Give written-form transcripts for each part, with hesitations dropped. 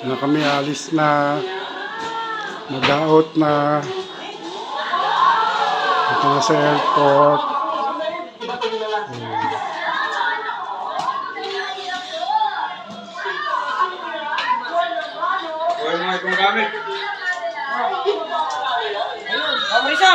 Na kami alis na. Mag-out na. Ito na sa airport. Huwag mga itong gamit. Oh, Marisa!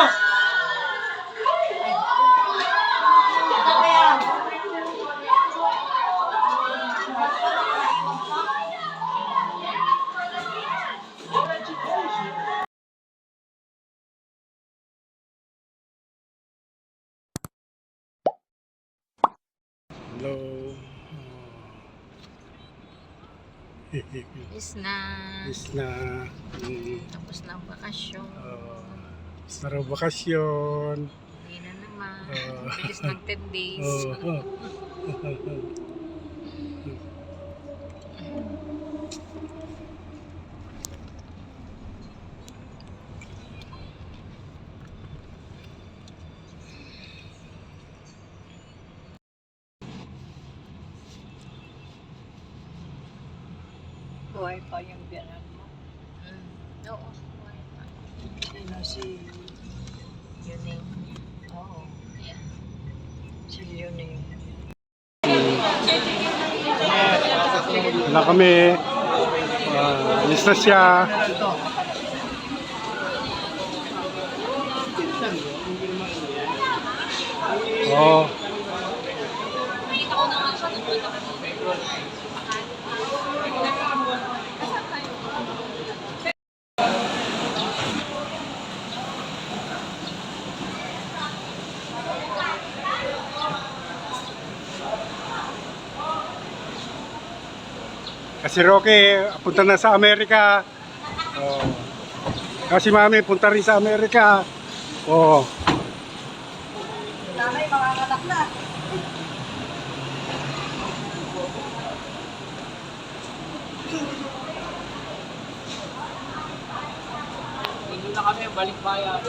Hello. Is na. Is na. Tapos na ang bakasyon. Is na raw bakasyon. Hindi na naman. Oh. Bilis ng 10 days. Buhay pa yung biyanan mo. Oo. Buhay pa. Sino si Yuning. Oo, Yeah. si Yuning. Wala kami. Alis na siya. Oh. Kasi Roque, punta na sa Amerika. Oh. Kasi Mami, punta rin sa Amerika. Oh. Nanay, makanganak na. Hindi na kami balik bayan.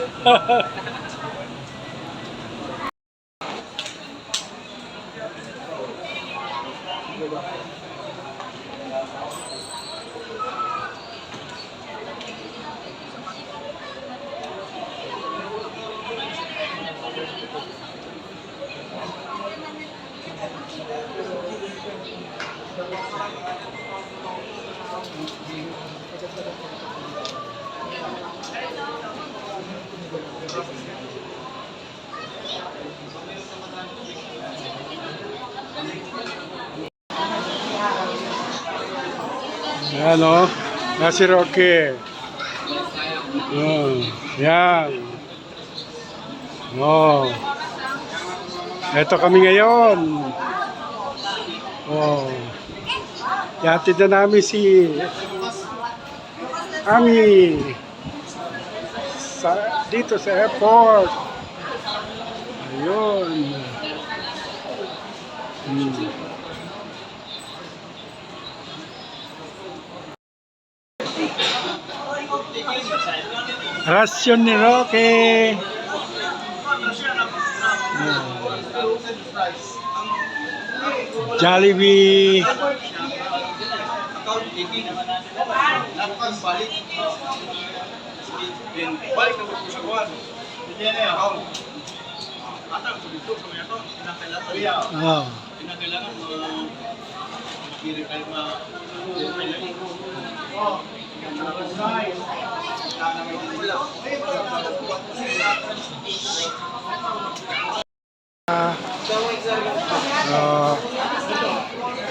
Yan o. Yan si Roque. Yan. Oh. Ito kami ngayon. Oh. Yatid na namin si Ami dito sa airport. Ayun. Rasyon ni Roque. Jollibee. Balik na po sa kuwan. Hindi na yan. Atang sa dito sa mga ito, kinakailangan i-repair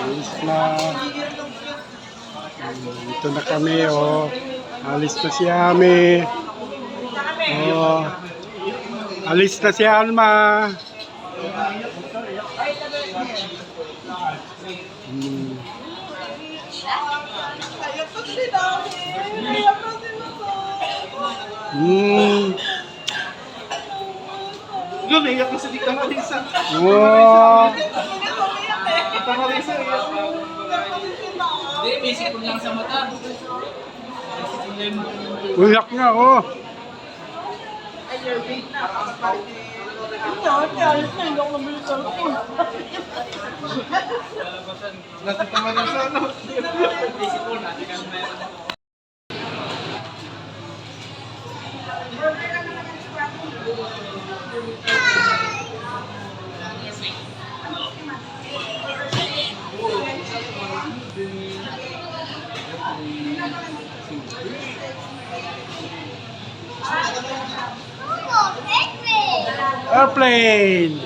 alis na. Ito na kami, oh. Alis na si Ami. Oh. Alis na si Alma. Lumiyak na sa di ka Marisa. Wow. Ito Marisa. Hindi, basic ko lang sa mata. Uyak na, oh. Natatawa na sa ano. Basic ko natin ang meron. Airplane.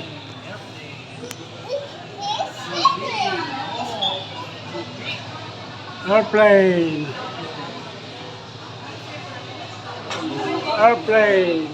Airplane. Airplane.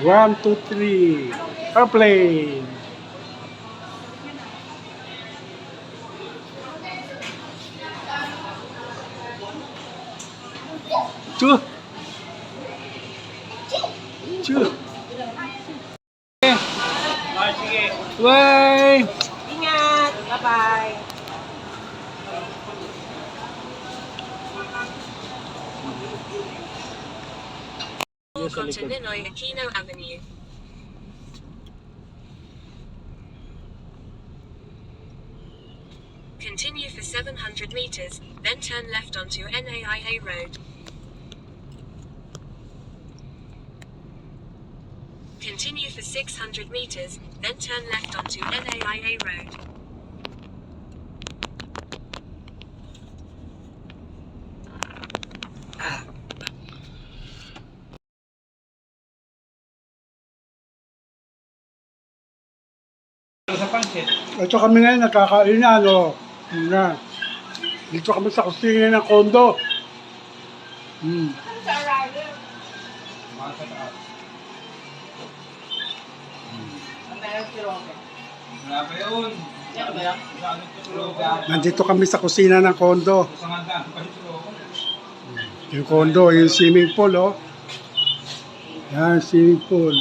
One, two, three. Airplane. Two. Two. Ah, sige. Bye. Ingat! Bye-bye! Walk onto Ninoy Aquino Avenue. Continue for 700 meters, then turn left onto NAIA Road. Continue for 600 meters, then turn left onto NAIA Road. Sa pansit. Ito kami ngayon nagkakain na, ano. Yun na. Dito kami sa kusina ng kondo. Wala pa yun. Saan ito tulogan? Nandito kami sa kusina ng kondo. Sa hanggang pa ito. Yung kondo, yung swimming pool, oh. Yan, swimming pool.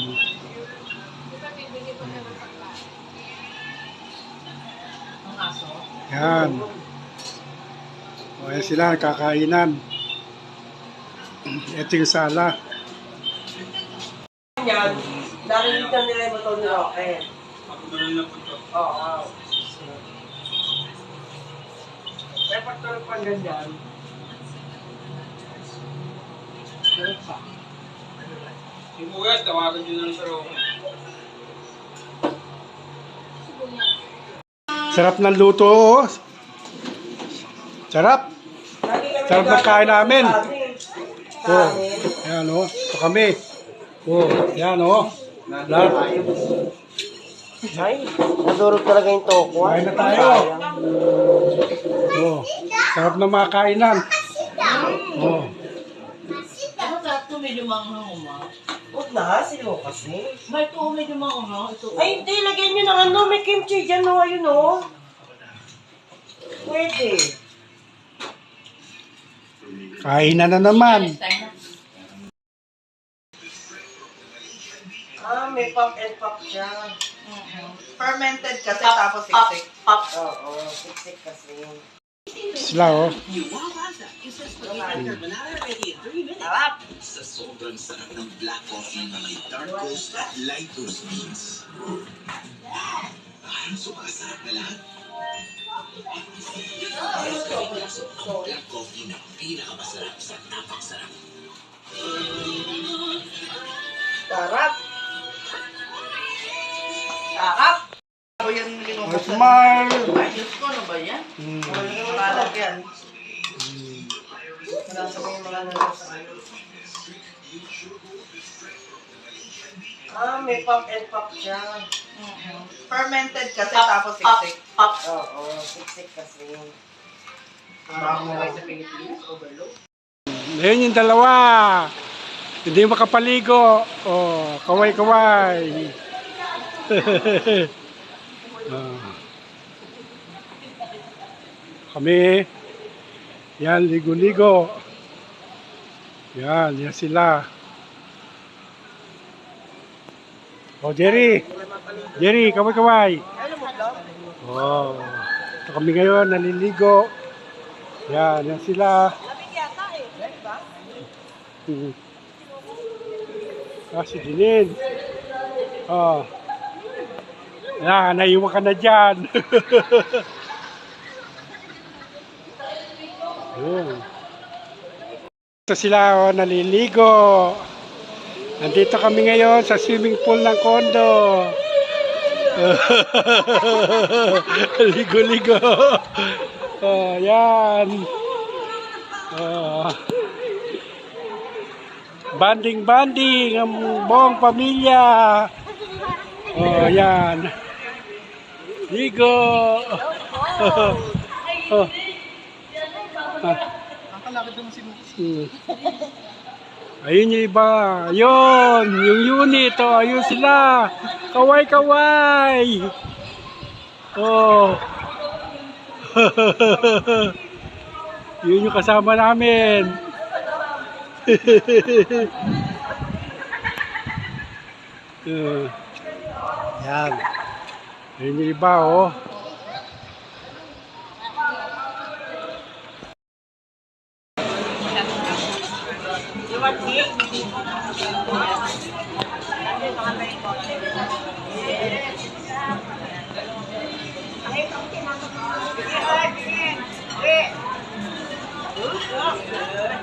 Yan. O, yan sila, kakainan. Ito yung sala. Yan, narinig ka nila yung motor ni Roque. Pagkutuloy na po ito. Oo. Kaya pag tulog pang ganyan, tulog pa. Si Kuya, tawagan nyo na lang sa Roque. Sarap ng luto, oh. Sarap. Sarap ng kain namin. Oh, yan, oh. Ito kami. Oh, yan, oh. Lahat. Ay, nadurog talaga yung toko. Kain na tayo. Oh, sarap ng mga kainan. Oh. Ako sa ito medyo manghang uma. Huwag na, silo kasi. May ito medyo manghang. Ito. Ay, hindi, lagyan nyo ng ano, may kimchi dyan, no, ayun, no. Pwede. Kainan na naman. Ah, may pop and pop siya. Fermented kasi tapos siksik. Pop. Oo, siksik kasi. Sila, oh. Sarap. Sa sobrang sarap ng black coffee na may dark roast at light roast beans. Parang sumasarap na lahat. Black coffee na pinakamasarap sa napakasarap. Sarap. Sarap. Ako yan Oh, smile. Ay, Diyos ko, ano ba yan? Wala nang lalagyan. Wala sa mga lalagyan sa ano. Ah, may pop and pop siya. Fermented kasi tapos siksik. Pop. Oo, siksik kasi. Ayun yung dalawa. Hindi makapaligo. Oh, kaway-kaway. Ah. Kami. Yan, ligo-ligo. Yan, yan sila. Oh, Jerry. Jerry, kaway-kaway. Oh. Ito kami ngayon, naliligo. Yan, yan sila. Lamig yata eh. Ba? Ah, si Dinin. Oh. Yan, naiwan ka na dyan. Ayun. Ito sila, oh, naliligo. Nandito kami ngayon sa swimming pool ng condo. Ligo-ligo. Oh, yan. Oh. Banding-banding ang buong pamilya. Oh, yan. Ligo. Oh. Ayun yung iba. Ayun. Yung unit. Oh, ayun sila. Kaway-kaway. Oh. Yun yung kasama namin. Yan. Ayun yung iba, oh.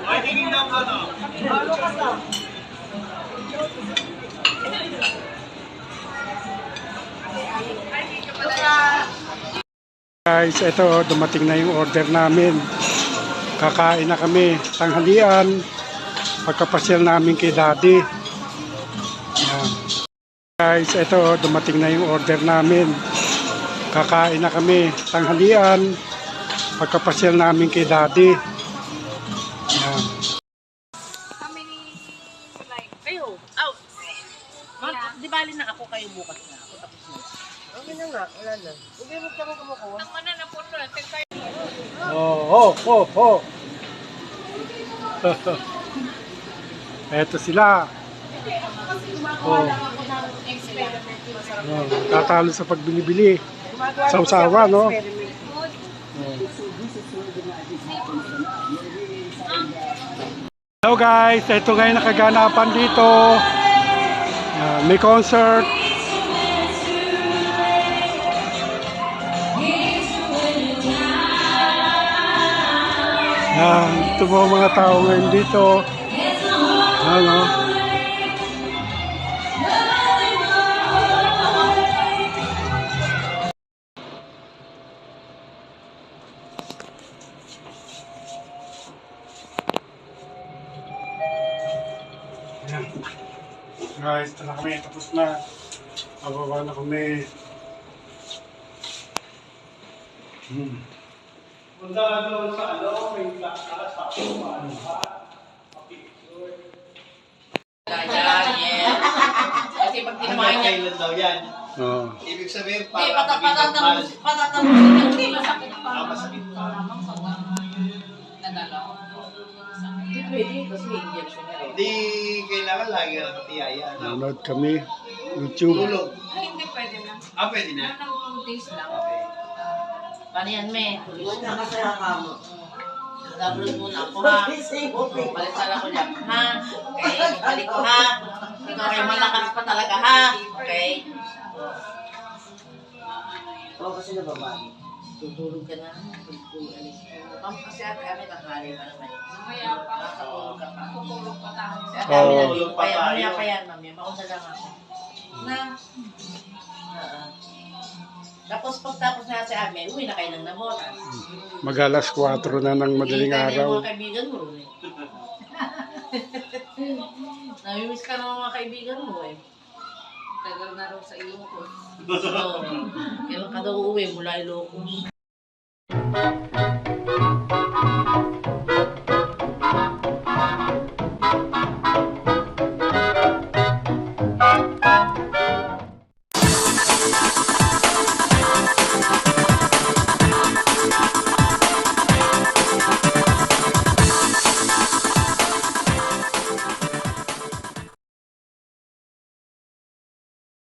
Ay, tingin daw ka na. Guys, ito dumating na yung order namin. Kakain na kami, tanghalian. Pagkapasyal namin kay Daddy. Yan. Guys, ito dumating na yung order namin. Kakain na kami, tanghalian. Pagkapasyal namin kay Daddy. Yan. Kayo. Out. Di bali na ako kayo bukas na. Ako tapos na. Okay na nga. Wala na. Huwag mo ka kumukuha. Nang mana na po na. Oh, oh, oh, oh. Eto sila. Oh. Oh, tatalo sa pagbili-bili. Sausawa, no? Oh. Hello guys, ito ngayon nakaganapan dito. May concert. Ito po mga tao ngayon dito. Ano? Ayan. Guys, ito na kami. Tapos na. Pababa na kami. Punta ka doon sa ano, may plaka sa upan. Kasi pag tinamaan niya, Kailan daw yan? Oh. Ibig sabihin, hindi, para patatamusin niya, hindi masakit pa. masakit pa. Nadala ko. Hindi pwede kasi injection na rin. Hindi kailangan lagi ka nakatiyaya. Nanonood kami. YouTube. Tulog. Ay, hindi pwede na. Ah, pwede na? Ng 2 days lang. Okay. Paano yan, me? Tulis na kasi ako. Nag-upload muna ako, ha? Baliktala ko lang, ha? Okay, balik ko, ha? Ikaw ay malakas pa talaga, ha? Okay? Oo, kasi nababali. Tutulog ka na. Alis ko. Kasi ate, kami tanghali pa naman. Mamaya pa. Nakatulog ka pa. Tutulog pa tayo. Si ate, kami nandito pa yan. Mamaya pa yan, mamaya. Mauna lang ako. Na? Tapos pagtapos na si Ame, uwi na kayo ng Nabotas. Mag-alas 4 na ng madaling Hindi araw. mga kaibigan mo eh. Namimiss ka ng mga kaibigan mo eh. Tagal na raw sa Ilocos. So, kailan ka daw uuwi mula Ilocos?